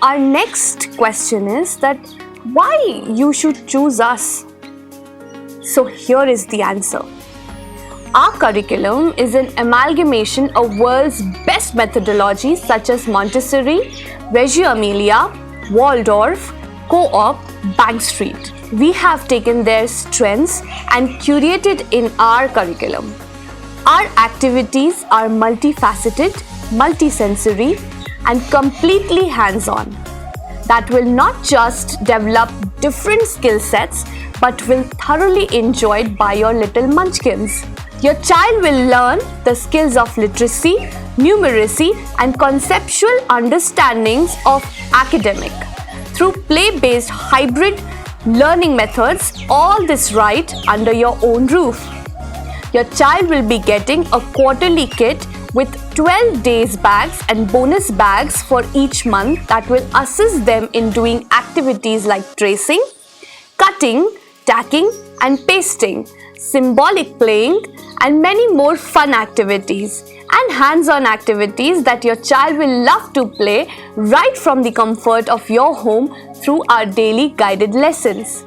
Our next question is that why you should choose us? So here is the answer. Our curriculum is an amalgamation of world's best methodologies such as Montessori, Reggio Emilia, Waldorf, Co-op, Bank Street. We have taken their strengths and curated in our curriculum. Our activities are multifaceted, multisensory, and completely hands-on. That will not just develop different skill sets, but will thoroughly enjoyed by your little munchkins. Your child will learn the skills of literacy, numeracy, and conceptual understandings of academic through play-based hybrid learning methods, all this right under your own roof. Your child will be getting a quarterly kit with 12 days bags and bonus bags for each month that will assist them in doing activities like tracing, cutting, tacking and pasting, symbolic playing and many more fun activities and hands-on activities that your child will love to play right from the comfort of your home through our daily guided lessons.